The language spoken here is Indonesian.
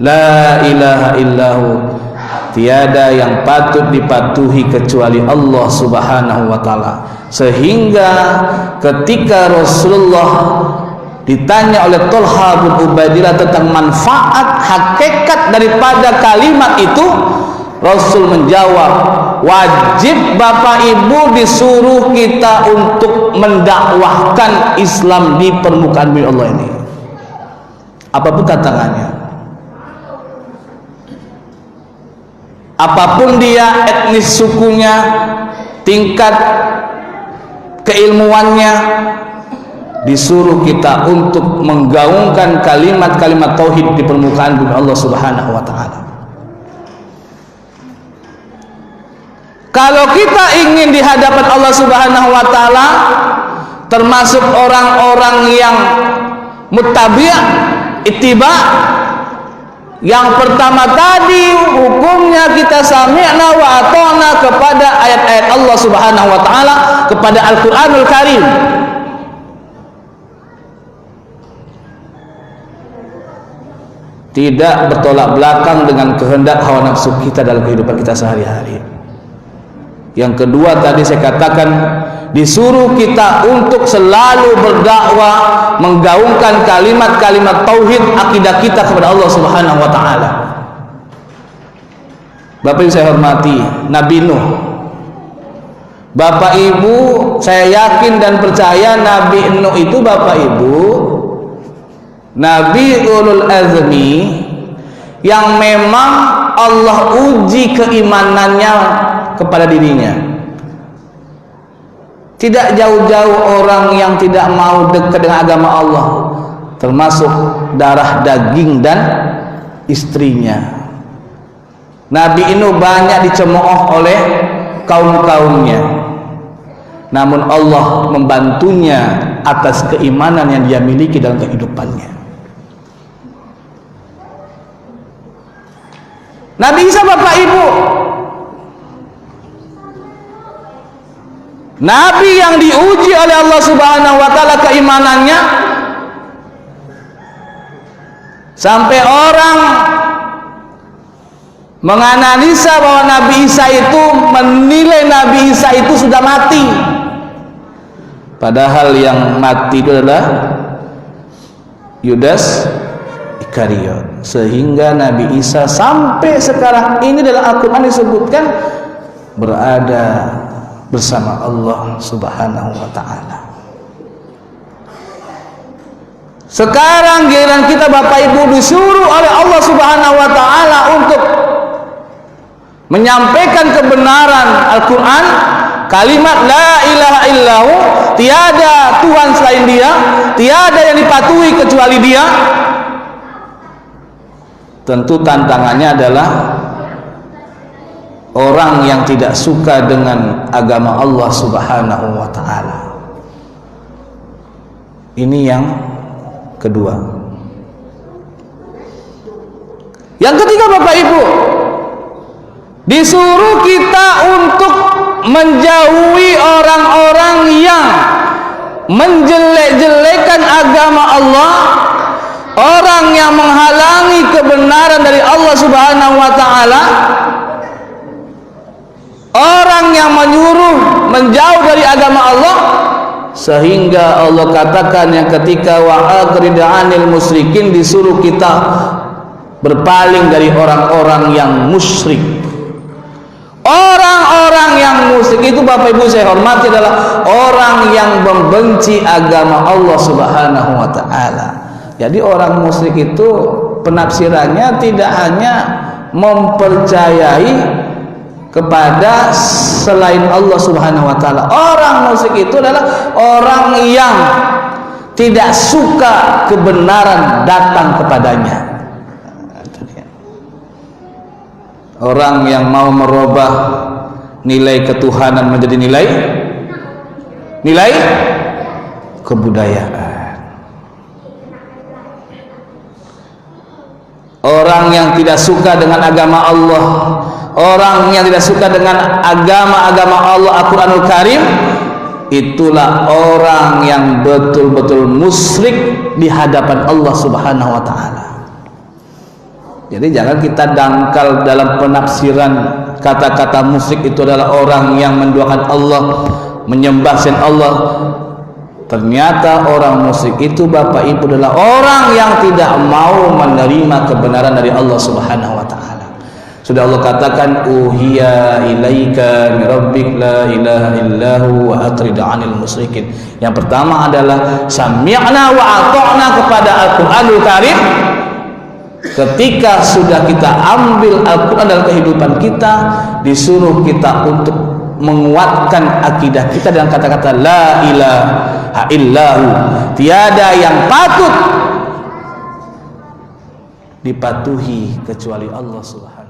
La ilaha illahu, tiada yang patut dipatuhi kecuali Allah Subhanahu wa taala. Sehingga ketika Rasulullah ditanya oleh Thalha bin Ubaidillah tentang manfaat hakikat daripada kalimat itu, Rasul menjawab, wajib Bapak Ibu disuruh kita untuk mendakwahkan Islam di permukaan bumi Allah ini, apapun tantangannya, apapun dia etnis sukunya, tingkat keilmuannya, disuruh kita untuk menggaungkan kalimat-kalimat tauhid di permukaan bumi Allah Subhanahu wa taala. Kalau kita ingin di hadapan Allah Subhanahu wa taala termasuk orang-orang yang muttabi', ittiba', yang pertama tadi hukumnya kita sami'na wa ata'na kepada ayat-ayat Allah Subhanahu wa taala, kepada Al-Qur'anul Karim. Tidak bertolak belakang dengan kehendak hawa nafsu kita dalam kehidupan kita sehari-hari. Yang kedua tadi saya katakan, disuruh kita untuk selalu berdakwah, menggaungkan kalimat-kalimat tauhid akidah kita kepada Allah Subhanahu wa taala. Bapak Ibu saya hormati, Nabi Nuh. Bapak Ibu saya yakin dan percaya Nabi Nuh itu Bapak Ibu Nabi ulul azmi yang memang Allah uji keimanannya kepada dirinya. Tidak jauh-jauh orang yang tidak mau dekat dengan agama Allah, termasuk darah daging dan istrinya. Nabi Nuh banyak dicemooh oleh kaum-kaumnya, namun Allah membantunya atas keimanan yang dia miliki dalam kehidupannya. Nabi Isa Bapak Ibu, Nabi yang diuji oleh Allah Subhanahu wa taala keimanannya, sampai orang menganalisa bahwa Nabi Isa itu, menilai Nabi Isa itu sudah mati, padahal yang mati itu adalah Yudas Iskariot. Sehingga Nabi Isa sampai sekarang ini dalam Al-Quran disebutkan berada bersama Allah Subhanahu wa ta'ala. Sekarang giliran kita Bapak Ibu disuruh oleh Allah Subhanahu wa ta'ala untuk menyampaikan kebenaran Al-Quran, kalimat la ilaha illahu, tiada Tuhan selain dia, tiada yang dipatuhi kecuali dia. Tentu tantangannya adalah orang yang tidak suka dengan agama Allah Subhanahu wa ta'ala. Ini yang kedua. Yang ketiga Bapak Ibu, disuruh kita untuk menjauhi orang-orang yang menjelek-jelekan agama Allah, orang yang menghalangi kebenaran dari Allah Subhanahu wa ta'ala, orang yang menyuruh menjauh dari agama Allah. Sehingga Allah katakan yang ketika wa'adrid 'anil musyrikin, disuruh kita berpaling dari orang-orang yang musyrik. Orang-orang yang musyrik itu Bapak Ibu saya hormati adalah orang yang membenci agama Allah Subhanahu wa ta'ala. Jadi orang musyrik itu penafsirannya tidak hanya mempercayai kepada selain Allah Subhanahu wa ta'ala. Orang musyrik itu adalah orang yang tidak suka kebenaran datang kepadanya. Orang yang mau merubah nilai ketuhanan menjadi nilai kebudayaan. Orang yang tidak suka dengan agama Allah, orang yang tidak suka dengan agama-agama Allah Al-Quranul Karim, itulah orang yang betul-betul musyrik di hadapan Allah Subhanahu wa ta'ala. Jadi jangan kita dangkal dalam penafsiran kata-kata musyrik itu adalah orang yang menduakan Allah, menyembah selain Allah. Ternyata orang musyrik itu Bapak Ibu adalah orang yang tidak mau menerima kebenaran dari Allah Subhanahu wa taala. Sudah Allah katakan, uhiya ilaika min rabbik la ilaha illahu wa atrid 'anil musyrikin. Yang pertama adalah sami'na wa ata'na kepada Al-Qur'anul Karim. Ketika sudah kita ambil Al-Quran dalam kehidupan kita, disuruh kita untuk menguatkan akidah kita dengan kata-kata la ilaha illahu, tiada yang patut dipatuhi kecuali Allah Subhanahu